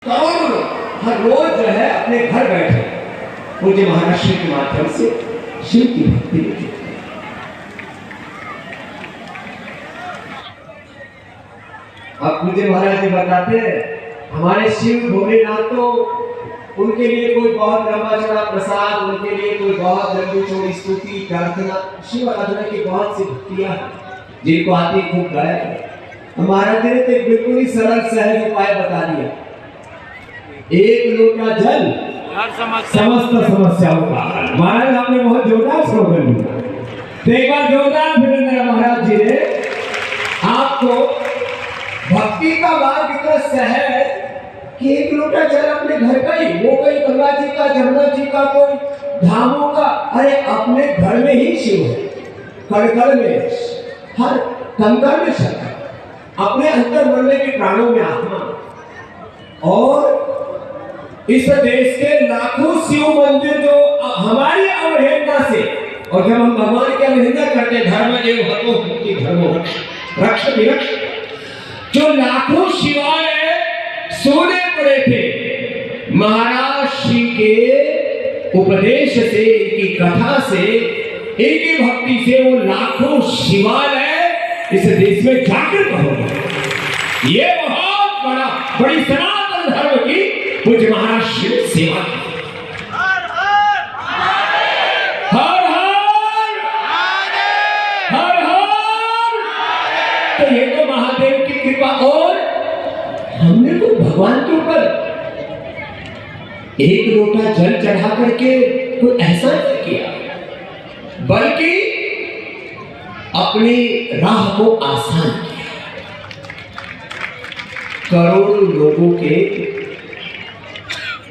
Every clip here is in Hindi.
करोड़ों लोग हर रोज जो है अपने घर बैठे पूज्य महाराज श्री के माध्यम से शिव की भक्ति में जुटे। अब पूज्य महाराज जी बताते हैं हमारे शिव भोलेनाथ तो उनके लिए कोई बहुत लंबा चौड़ा प्रसाद, उनके लिए कोई बहुत लंबी चौड़ी स्तुति प्रार्थना, शिव आराधना की बहुत सी भक्तियां जिनको आती खूब गाय। महाराज जी ने तो बिल्कुल ही सरल सहज उपाय बता दिया, एक लोटा जल समस्त समस्याओं का। महाराज आपने बहुत जोरदार स्लोगन दिया, तो एक बार जोरदार अभिनंदन महाराज जी ने आपको। भक्ति का मार्ग इतना सहज कि एक लोटा जल अपने घर का ही, वो कोई गंगा जी का, जमुना जी का, कोई धामों का, अरे अपने घर में ही शिव है, कड़ में, हर कंकड़ में शक्ति, अपने अंतर मन में भी प्राणों में आत्मा। और इस देश के लाखों शिव मंदिर जो हमारी अवहेलना से, और जब हम भगवान की अवहेलना करते धर्म एवं हतो मुक्ति धर्मो रक्ष विरक्ष, जो लाखों शिवालय सोने पड़े थे, महाराज श्री के उपदेश से, इनकी कथा से, इनकी भक्ति से वो लाखों शिवालय इस देश में जागृत हो गए। ये बहुत बड़ी सनातन धर्म की पूज्य महाराज शिव सेवा की। हर हर हर हर हर। तो ये तो महादेव की कृपा, और हमने तो भगवान के ऊपर एक लोटा जल चढ़ा करके कोई ऐसा नहीं किया, बल्कि अपनी राह को आसान किया। करोड़ों लोगों के,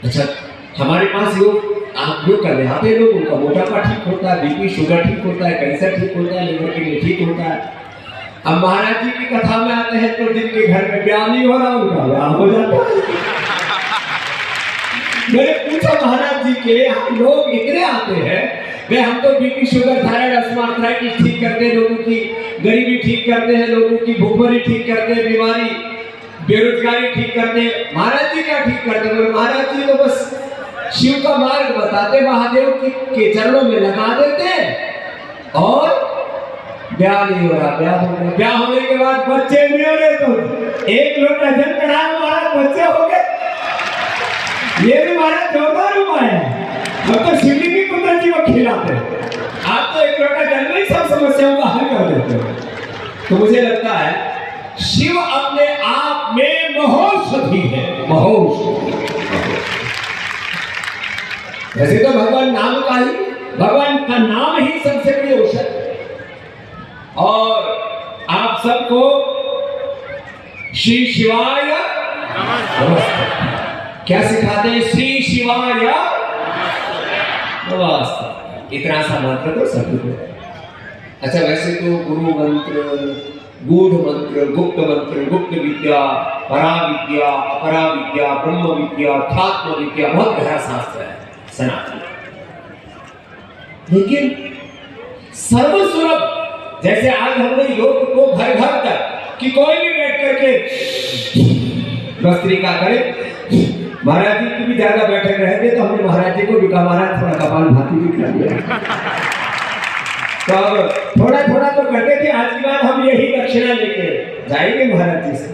अच्छा हमारे पास लोग आप लोग कर रहे हैं, आते लोग उनका मोटापा ठीक होता है, बीपी शुगर ठीक होता है, कैंसर ठीक होता है, लिवर के लिए ठीक होता है। अब महाराज जी की कथा में आते हैं तो जिनके घर में ब्याह नहीं हो रहा उनका ब्याह हो जाता है। मैंने पूछा महाराज जी के लोग इतने आते हैं, वे हम तो BP sugar thyroid asthma arthritis ठीक करते हैं, लोगों की गरीबी ठीक करते हैं, लोगों की भूखमरी ठीक करते हैं, बीमारी बेरोजगारी ठीक करते हैं। महाराज जी क्या ठीक करते हैं? महाराज जी तो बस शिव का मार्ग बताते, महादेव के चरणों में लगा देते और ब्याह नहीं हो रहा, ब्याह हो गया। ब्याह होने के बाद बच्चे नहीं हो रहे तो एक लोटा जल चढ़ा महाराज बच्चे हो गए। ये भी महाराज जोरदार उपाय है। हम तो शिवलिंग की कुदरत जी को खिलाते हैं, आप तो एक लोटा जल में ही सब समस्याओं का हल कर देते हो। तो मुझे लगता है शिव अपने आप में महौषधि है, महौषधि। वैसे तो भगवान नाम का ही, भगवान का नाम ही सबसे बड़ी औषधि। और आप सबको श्री शिवाय नमस्ते क्या सिखाते हैं? श्री शिवाय नमस्ते। इतना सा मंत्र तो सभी को। अच्छा वैसे तो गुरु मंत्र, गूढ़ मंत्र, गुप्त मंत्र, गुप्त विद्या, परा विद्या, अपरा विद्या, ब्रह्म विद्या, अध्यात्म विद्या, बहुत गहरा शास्त्र है सनातन। लेकिन सर्वसुलभ, जैसे आज हमने योग को घर घर तक कि कोई भी बैठ करके भस्त्रिका करे। महाराज जी की भी ज्यादा बैठक रहते तो हमने महाराज जी को भी कहा महाराज थोड़ा कपाल भाती भी कर दिया। तो अब थोड़ा थोड़ा तो करते थे, आज की बात हम यही दक्षिणा लेके जाएंगे महाराज जी से।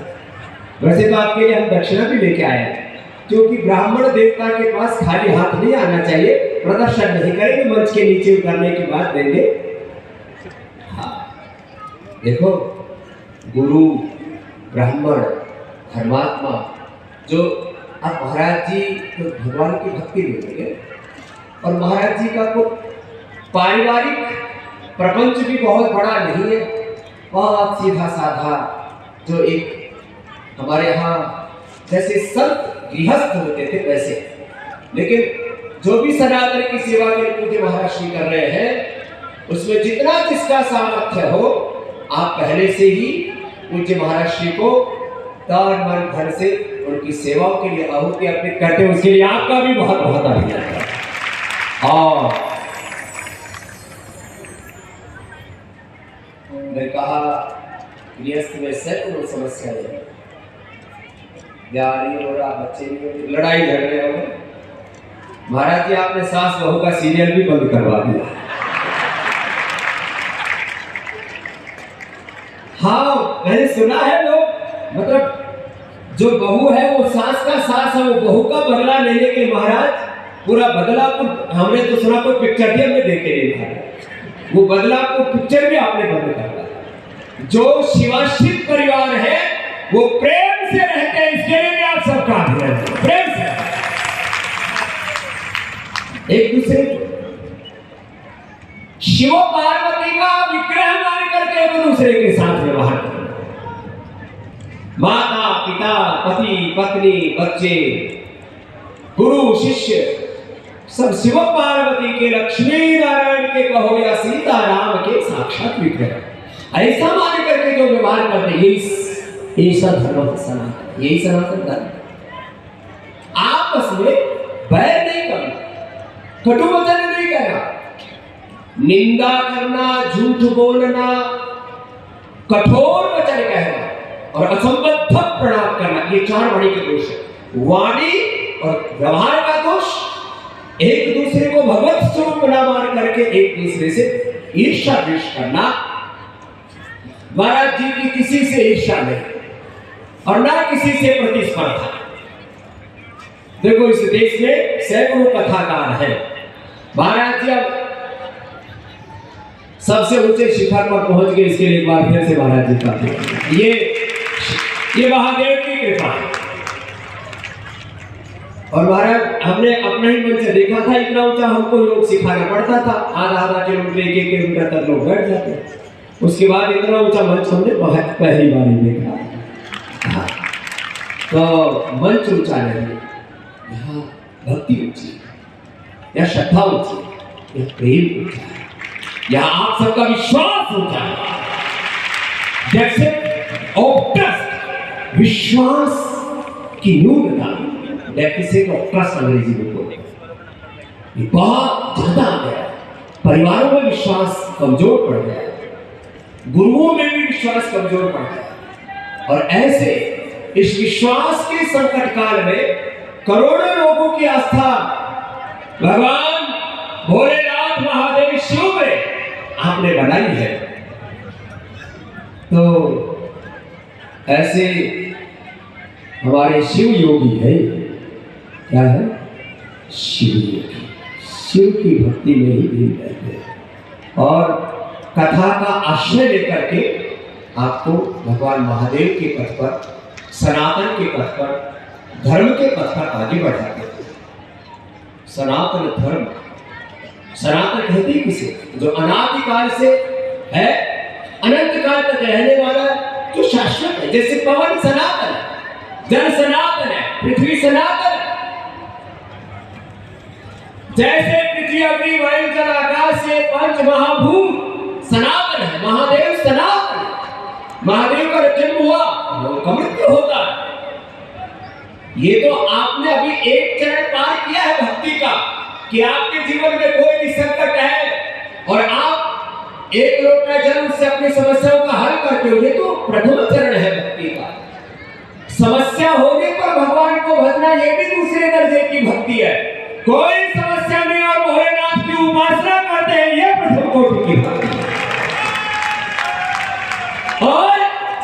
वैसे तो आपके लिए हम दक्षिणा भी लेके आए हैं, क्योंकि ब्राह्मण देवता के पास खाली हाथ नहीं आना चाहिए, प्रदर्शन नहीं करेंगे, मंच के नीचे उतरने की बात देंगे। देखो गुरु, ब्राह्मण, धर्मात्मा, जो अब महाराज जी तो भगवान की भक्ति देते हैं, और महाराज जी का को पारिवारिक प्रपंच भी बहुत बड़ा नहीं है, बहुत सीधा साधा, जो एक हमारे यहाँ जैसे संत गृहस्थ होते थे वैसे। लेकिन जो भी सनातन की सेवा के पूज्य महाराज श्री कर रहे हैं, उसमें जितना जिसका सामर्थ्य हो, आप पहले से ही पूज्य महाराज श्री को तन मन धन से उनकी सेवाओं के लिए आहुति अर्पित करते हैं। उसके लिए आपका भी बहुत बहुत अभिनंदन। और मैं कहा गृहस्थ में सैकड़ों समस्याएं हैं, गाड़ी घोड़ा बच्चे भी, लड़ाई झगड़े हो गए। महाराज जी आपने सास बहू का सीरियल भी बंद करवा दिया। हाँ मैंने सुना है लोग, मतलब जो बहू है वो सास का सास है, वो बहू का बदला लेने के लिए महाराज पूरा बदलापुर, हमने तो सुना कोई पिक्चर भी हमने देखे नहीं महाराज, वो बदलापुर पिक्चर भी आपने बंद कर दिया। जो शिवाश्रित परिवार है वो प्रेम से रहते हैं, इसके लिए भी आप सबका प्रेम से एक दूसरे शिव पार्वती का विग्रह मान करके एक दूसरे के साथ व्यवहार करना। माता पिता पति पत्नी बच्चे गुरु शिष्य सब शिव पार्वती के, लक्ष्मी नारायण के कहो या सीताराम के साक्षात विग्रह, ऐसा मान करके जो व्यवहार करते यही धर्म सनातन, यही सनातन धर्म। आपस में बैर नहीं करना, कटु वचन नहीं करना, निंदा करना, झूठ बोलना, कठोर वचन कहना और असंबद्ध प्रणाम करना, ये 4 वाणी के दोष है। वाणी और व्यवहार का दोष, एक दूसरे को भगवत स्वरूप न मान करके एक दूसरे से ईर्ष्या द्वेष करना। महाराज जी की किसी से ईर्ष्या नहीं और ना किसी से प्रतिस्पर्धा। देखो इस देश में सैकड़ों कथाकार है, महाराज जी अब सबसे ऊंचे शिखर पर पहुंच गए, इसके लिए एक बार फिर से महाराज जी का ये महादेव की कृपा है। और महाराज हमने अपना ही मन से देखा था, इतना ऊंचा हमको योग सिखाना पड़ता था, आधा किलोमीटर 1 किलोमीटर तक लोग बैठ जाते। उसके बाद इतना ऊंचा मंच हमने पहली बार ही देखा। तो मंच ऊंचा नहीं, यहाँ भक्ति ऊंची, यहाँ श्रद्धा ऊंची, यहाँ प्रेम ऊंचा है, यहाँ आप सबका विश्वास ऊंचा है। जैसे विश्वास की न्यूनता, डेफिसिट ऑफ ट्रस्ट अंग्रेजी में बोलते हैं, बहुत ज्यादा आ गया। परिवारों में विश्वास कमजोर पड़ गया, गुरुओं में भी विश्वास कमजोर पड़ गया। और ऐसे इस विश्वास के संकट काल में करोड़ों लोगों की आस्था भगवान भोलेनाथ महादेव शिव में आपने बनाई है। तो ऐसे हमारे शिव योगी है, क्या है? शिव योगी, शिव की भक्ति में ही लीन रहते हैं और कथा का आश्रय लेकर के आपको भगवान महादेव के पथ पर, सनातन के पथ पर, धर्म के पथ पर आगे बढ़ाते हैं। सनातन धर्म, सनातन कहते किसे? जो अनादिकाल से है, अनंत काल तक रहने वाला, जो शाश्वत है। जैसे पवन सनातन है, जल सनातन है, पृथ्वी सनातन है। जैसे पृथ्वी अग्नि वायु जल आकाश से 5 महाभूत सनातन है, महादेव सनातन है। महादेव का जन्म हुआ, उनका मृत्यु होता है। ये तो आपने अभी एक चरण पार किया है भक्ति का, कि आपके जीवन में कोई भी संकट है और आप एक लोटा जल से अपनी समस्याओं का हल करते हो, ये तो प्रथम चरण है भक्ति का। समस्या होने पर भगवान को भजना, ये भी दूसरे दर्जे की भक्ति है। कोई समस्या नहीं और भोलेनाथ की उपासना करते हैं, ये प्रथम कोटि की भक्ति है। और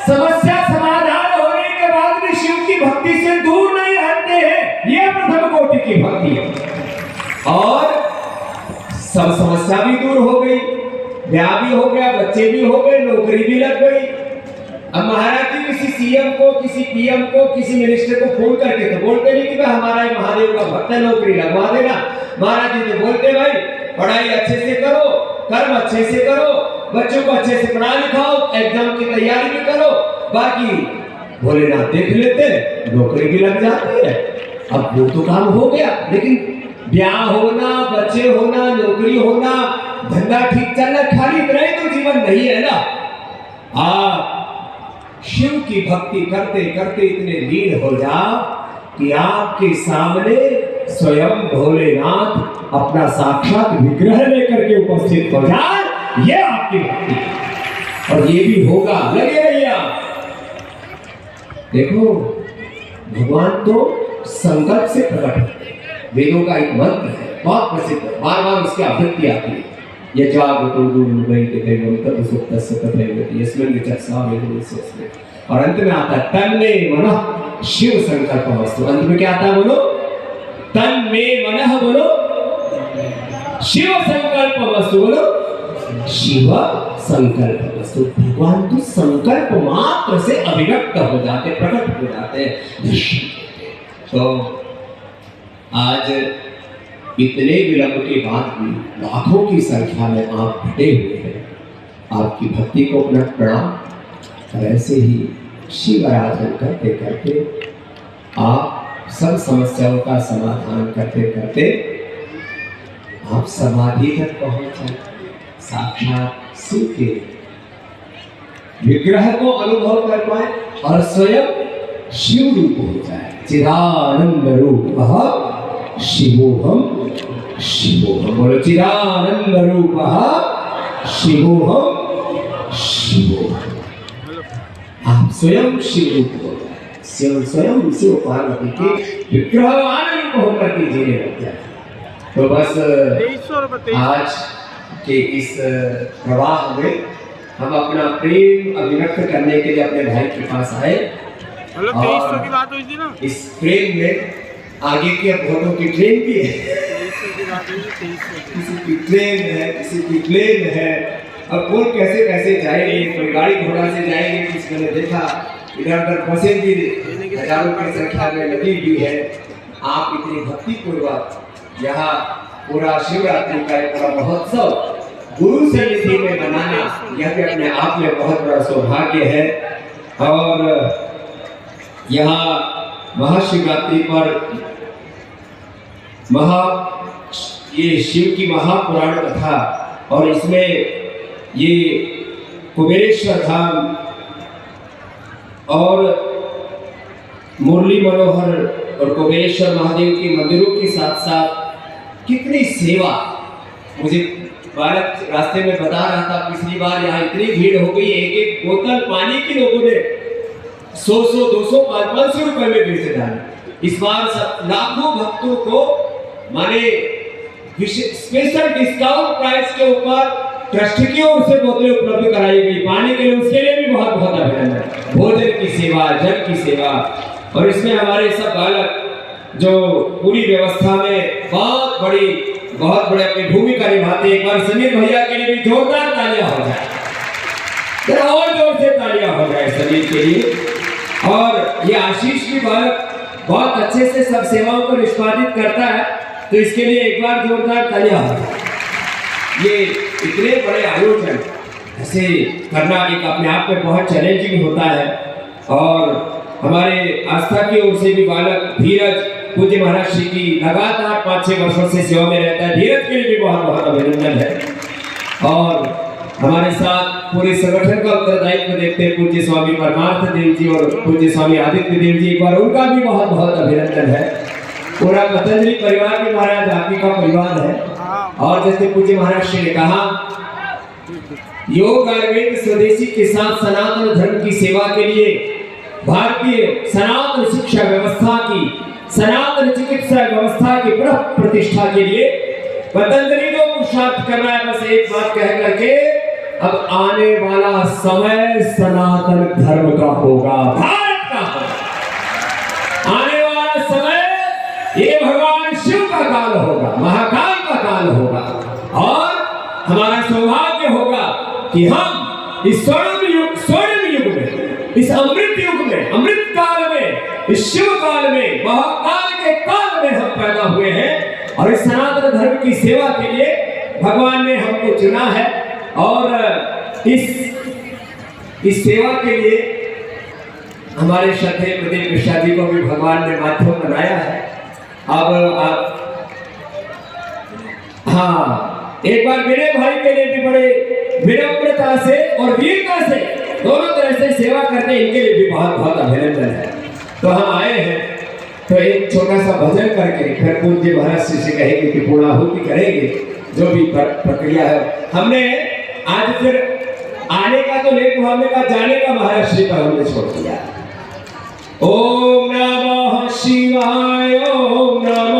समस्या समाधान होने के बाद भी शिव की भक्ति से दूर नहीं हटते हैं, ये प्रथम कोटि की भक्ति है। और सब समस्या भी दूर हो गई, ब्याह भी हो गया, बच्चे भी हो गए, नौकरी भी लग गई। अब महाराज जी किसी सीएम को, किसी पीएम को, किसी मिनिस्टर को फोन करके तो बोलते नहीं कि भाई हमारा महादेव का भक्त है, नौकरी लगवा देना। महाराज जी तो बोलते भाई पढ़ाई अच्छे से करो, कर्म अच्छे से करो, बच्चों को अच्छे से पढ़ा लिखाओ, एग्जाम की तैयारी भी करो, बाकी भोलेनाथ देख लेते, नौकरी भी लग जाती है। अब वो तो काम हो गया, लेकिन ब्याह होना, बच्चे होना, नौकरी होना, धंधा ठीक चलना, खाली इतना ही तो जीवन नहीं है ना। आप शिव की भक्ति करते करते इतने लीन हो जाओ कि आपके सामने स्वयं भोलेनाथ अपना साक्षात विग्रह लेकर के उपस्थित हो जाए, ये आपकी भक्ति है। और ये भी होगा, लगे रहिए आप। देखो भगवान तो संकल्प से प्रकट होते हैं। वेदों का एक मंत्र है बहुत प्रसिद्ध, बार बार उसकी आवृत्ति आती है, यजागतो गुरुर्वैते दैवं तदसुप्तस्य तथैवति यस्मिन् विचक्षणा वेदोऽस्मिन्। और अंत में आता है तन में मनः शिव संकल्पमस्तु। अंत में क्या आता है बोलो? तन में मनः बोलो शिव संकल्पमस्तु, बोलो शिव संकल्पमस्तु। भगवान तो संकल्प मात्र से अभिव्यक्त हो जाते, प्रकट हो जाते हैं। तो आज इतने विलंब के बाद भी लाखों की संख्या में आप भटे हुए हैं। आपकी भक्ति को अपना प्रणाम। और ऐसे ही शिव आराधन करते करते आप सब समस्याओं का समाधान करते करते आप समाधि तक पहुंच जाए, साक्षात शिव के विग्रह को अनुभव कर पाए और स्वयं शिव रूप हो जाए। चिदानंद रूप शिवोहम शिवोहम, बोलो चिदानंद रूप शिवोहम शिवोहम। आप स्वयं शिव रूप हो जाए, स्वयं शिव पार्वती के विग्रहवान रूप होकर के जीने लग जाए। तो बस आज के इस प्रवाह में हम अपना प्रेम अभिव्यक्त करने के लिए अपने भाई के पास आए। और की बात हुई थी ना, इस प्रेम में आगे की अब घोड़ों की ट्रेन भी है, किसी की ट्रेन है, किसी की प्लेन है। अब कौन कैसे कैसे जाएंगे, कोई गाड़ी घोड़ा से जाएंगे। किसी ने देखा इधर उधर बसें भी हजारों की संख्या में लगी हुई है। आप इतनी भक्ति पूर्वक यहाँ पूरा शिवरात्रि का पूरा महोत्सव गुरु सन्निधि में मनाना, यह भी अपने आप में बहुत बड़ा सौभाग्य है। और यहाँ महाशिवरात्रि पर ये शिव की महापुराण कथा, और इसमें ये कुबेरेश्वर धाम और मुरली मनोहर और कुबेरेश्वर महादेव के मंदिरों के साथ साथ कितनी सेवा। मुझे बालक रास्ते में बता रहा था, पिछली बार यहाँ इतनी भीड़ हो गई, एक एक बोतल पानी की लोगों ने 100, 200, 500 रुपए में बेच डाले। इस बार लाखों भक्तों को माने स्पेशल डिस्काउंट प्राइस के ऊपर ट्रस्ट की ओर से बोतलें उपलब्ध कराई गई पानी के लिए। उसके लिए भी बहुत बहुत अभिनंदन। भोजन की सेवा, जल की सेवा, और इसमें हमारे सब बालक जो पूरी व्यवस्था में बहुत बड़े अपनी भूमिका निभाते। एक बार समीर भैया के लिए भी जोरदार तालियां हो जाए, जरा और जोर से तालियां हो जाए समीर के लिए। और ये आशीष भी बालक बहुत अच्छे से सब सेवाओं को निष्पादित करता है, तो इसके लिए एक बार जोरदार तालियां हो जाए। ये इतने बड़े आयोजन ऐसे करना एक अपने आप में बहुत चैलेंजिंग होता है। और हमारे आस्था की ओर से भी बालक धीरज, पूज्य महाराज श्री की लगातार 5-6 वर्षों से सेवा में रहता है। धीरज के लिए भी बहुत बहुत अभिनंदन है। और हमारे साथ पूरे संगठन का उत्तरदायित्व देखते हैं पूज्य स्वामी परमार्थ देव जी और पूज्य स्वामी आदित्य देव जी, एक बार उनका भी बहुत बहुत अभिनंदन है। पूरा पतंजलि परिवार भी महाराज आपकी का परिवार है। और जैसे पूज्य महाराज श्री ने कहा, योग आयुर्वेद स्वदेशी के साथ सनातन धर्म की सेवा के लिए भारतीय सनातन शिक्षा व्यवस्था की, सनातन चिकित्सा व्यवस्था की प्रतिष्ठा के लिए पतंजलि को पुरुषार्थ कर रहा है। बस एक बात कह करके, अब आने वाला समय सनातन धर्म का होगा, भारत का होगा। आने वाला समय ये भगवान शिव का काल होगा, महाकाल का काल होगा। और हमारा सौभाग्य होगा कि हम इस स्वर्ण युग में, इस अमृत युग में, अमृत काल में, इस शिव काल में, महाकाल के काल में हम पैदा हुए हैं। और इस सनातन धर्म की सेवा के लिए भगवान ने हमको चुना है। और इस सेवा के लिए हमारे श्रद्धेय प्रदीप मिश्रा जी को भी भगवान ने माध्यम बनाया है। अब आप एक बार मेरे भाई के लिए भी बड़े विनम्रता से और वीरता से दोनों तरह से सेवा करते, इनके लिए भी बहुत बहुत अभिनंदन है। तो हम आए हैं, तो एक छोटा सा भजन करके फिर पूज्य महाराज से कहेंगे कि पूर्णाहुति करेंगे, जो भी प्रक्रिया है। हमने आज फिर आने का तो लेट हुआ, हमने कहा जाने का महाराज श्री पर हमने छोड़ दिया। ओम नमः शिवाय